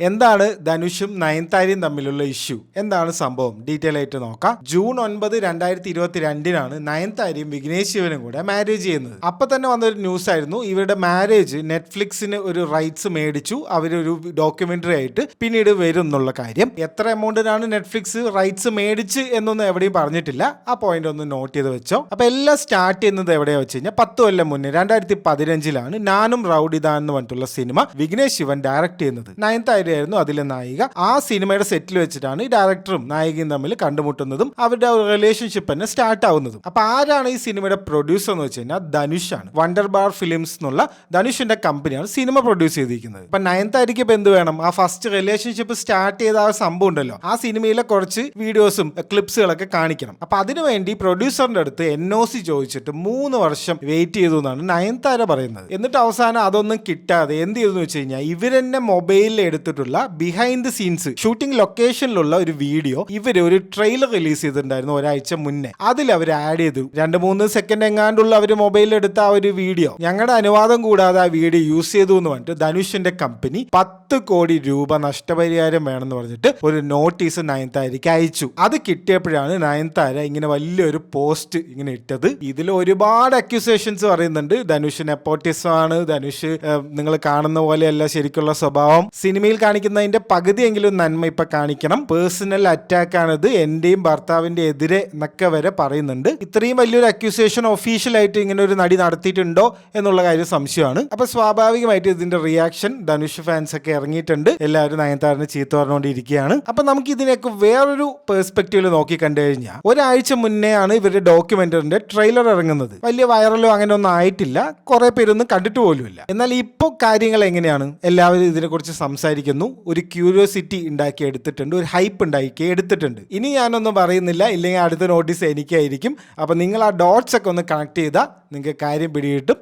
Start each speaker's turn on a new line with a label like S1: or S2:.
S1: എന്താണ് ധനുഷും നയൻതാരയും തമ്മിലുള്ള ഇഷ്യൂ? എന്താണ് സംഭവം? ഡീറ്റെയിൽ ആയിട്ട് നോക്കാം. ജൂൺ 9, 2022 നയൻതാരയും വിഘ്നേഷ് ശിവനും കൂടെ മാരേജ് ചെയ്യുന്നത്. അപ്പൊ തന്നെ വന്നൊരു ന്യൂസ് ആയിരുന്നു, ഇവരുടെ മാരേജ് നെറ്റ്ഫ്ലിക്സിന് ഒരു റൈറ്റ്സ് മേടിച്ചു, അവരൊരു ഡോക്യുമെന്ററി ആയിട്ട് പിന്നീട് വരും എന്നുള്ള കാര്യം. എത്ര എമൗണ്ടിനാണ് നെറ്റ്ഫ്ലിക്സ് റൈറ്റ്സ് മേടിച്ച് എന്നൊന്നും എവിടെയും പറഞ്ഞിട്ടില്ല. ആ പോയിന്റ് ഒന്ന് നോട്ട് ചെയ്ത് വെച്ചോ. അപ്പൊ എല്ലാം സ്റ്റാർട്ട് ചെയ്യുന്നത് എവിടെയാ വെച്ച് കഴിഞ്ഞാൽ 10 കൊല്ലം മുന്നേ 2015 നാനും റൗഡിദാൻ എന്ന് പറഞ്ഞിട്ടുള്ള സിനിമ വിഘ്നേഷ് ശിവൻ ഡയറക്ട് ചെയ്യുന്നത്. നയൻതാരയായിരുന്നു അതിലെ നായിക. ആ സിനിമയുടെ സെറ്റിൽ വെച്ചിട്ടാണ് ഈ ഡയറക്ടറും നായികയും തമ്മിൽ കണ്ടുമുട്ടുന്നതും അവരുടെ റിലേഷൻഷിപ്പ് തന്നെ സ്റ്റാർട്ട് ആവുന്നതും. അപ്പൊ ആരാണ് ഈ സിനിമയുടെ പ്രൊഡ്യൂസർ എന്ന് വെച്ച് കഴിഞ്ഞാൽ ധനുഷാണ്. വണ്ടർ ബാർ ഫിലിംസ് എന്നുള്ള ധനുഷിന്റെ കമ്പനിയാണ് സിനിമ പ്രൊഡ്യൂസ് ചെയ്തിരിക്കുന്നത്. അപ്പൊ നയൻതാരയ്ക്ക് ഇപ്പൊ എന്ത് വേണം? ആ ഫസ്റ്റ് റിലേഷൻഷിപ്പ് സ്റ്റാർട്ട് ചെയ്ത ആ സംഭവം ഉണ്ടല്ലോ, ആ സിനിമയിലെ കുറച്ച് വീഡിയോസും ക്ലിപ്സുകളൊക്കെ കാണിക്കണം. അപ്പൊ അതിനുവേണ്ടി പ്രൊഡ്യൂസറിന്റെ അടുത്ത് NOC ചോദിച്ചിട്ട് 3 വർഷം വെയിറ്റ് ചെയ്തു എന്നാണ് നയൻതാര പറയുന്നത്. എന്നിട്ട് അവസാനം അതൊന്നും കിട്ടാതെ എന്ത് ചെയ്തു വെച്ച് കഴിഞ്ഞാൽ ഇവരെന്നെ മൊബൈലിൽ എടുത്തിട്ടുള്ള ബിഹൈൻഡ് സീൻസ് ഷൂട്ടിംഗ് ലൊക്കേഷനിലുള്ള ഒരു വീഡിയോ ഇവര് ഒരു ട്രെയിലർ റിലീസ് ചെയ്തിട്ടുണ്ടായിരുന്നു ഒരാഴ്ച മുന്നേ. അതിൽ അവർ ആഡ് ചെയ്തു 2-3 സെക്കൻഡ് എങ്ങാണ്ടുള്ള അവർ മൊബൈലിൽ എടുത്ത ആ ഒരു വീഡിയോ ഞങ്ങളുടെ അനുവാദം കൂടാതെ ആ വീഡിയോ യൂസ് ചെയ്തു എന്ന് പറഞ്ഞിട്ട് ധനുഷിന്റെ കമ്പനി 10 കോടി രൂപ നഷ്ടപരിഹാരം വേണമെന്ന് പറഞ്ഞിട്ട് ഒരു നോട്ടീസ് നയൻതാരയ്ക്ക് അയച്ചു. അത് കിട്ടിയപ്പോഴാണ് നയൻതാര ഇങ്ങനെ വലിയൊരു പോസ്റ്റ് ഇങ്ങനെ ഇട്ടത്. ഇതിൽ ഒരുപാട് അക്യൂസേഷൻസ് പറയുന്നുണ്ട്. ധനുഷ് നെപ്പോട്ടിസം ആണ്, ധനുഷ് നിങ്ങൾ കാണുന്ന പോലെയല്ല ശരിക്കുള്ള സ്വഭാവം, സിനിമയിൽ കാണിക്കുന്നതിന്റെ പകുതിയെങ്കിലും നന്മ ഇപ്പൊ കാണിക്കണം, പേഴ്സണൽ അറ്റാക്ക് ആണിത്, എന്റെയും ഭർത്താവിന്റെ എതിരെ എന്നൊക്കെ വരെ പറയുന്നുണ്ട്. ഇത്രയും വലിയൊരു അക്യൂസേഷൻ ഒഫീഷ്യലായിട്ട് ഇങ്ങനെ ഒരു നടി നടത്തിയിട്ടുണ്ടോ എന്നുള്ള കാര്യം സംശയമാണ്. അപ്പൊ സ്വാഭാവികമായിട്ട് ഇതിന്റെ റിയാക്ഷൻ ധനുഷ് ഫാൻസ് ഒക്കെ ഇറങ്ങിയിട്ടുണ്ട്. എല്ലാവരും നയൻതാരനെ ചീത്ത പറഞ്ഞുകൊണ്ടിരിക്കുകയാണ്. അപ്പൊ നമുക്ക് ഇതിനൊക്കെ വേറൊരു പെർസ്പെക്റ്റീവിൽ നോക്കി കണ്ടു കഴിഞ്ഞാൽ ഒരാഴ്ച മുന്നേ ആണ് ഇവരുടെ ഡോക്യുമെന്ററിന്റെ ട്രെയിലർ ഇറങ്ങുന്നത്. വലിയ വൈറലോ അങ്ങനെ ഒന്നും ആയിട്ടില്ല, കുറെ പേരൊന്നും കണ്ടിട്ട് പോലുമില്ല. എന്നാൽ ഇപ്പോൾ കാര്യങ്ങൾ എങ്ങനെയാണ്? എല്ലാവരും ഇതിനെക്കുറിച്ച് സംസാരിക്കുന്നു, ഒരു ക്യൂരിയോസിറ്റി ഉണ്ടാക്കി എടുത്തിട്ടുണ്ട്, ഒരു ഹൈപ്പ് ഉണ്ടാക്കി എടുത്തിട്ടുണ്ട്. ഇനി ഞാനൊന്നും പറയുന്നില്ല, ഇല്ലെങ്കിൽ അടുത്ത നോട്ടീസ് എനിക്കായിരിക്കും. അപ്പൊ നിങ്ങൾ ആ ഡോട്ട്സ് ഒക്കെ ഒന്ന് കണക്ട് ചെയ്താൽ നിങ്ങൾക്ക് കാര്യം പിടികിട്ടും.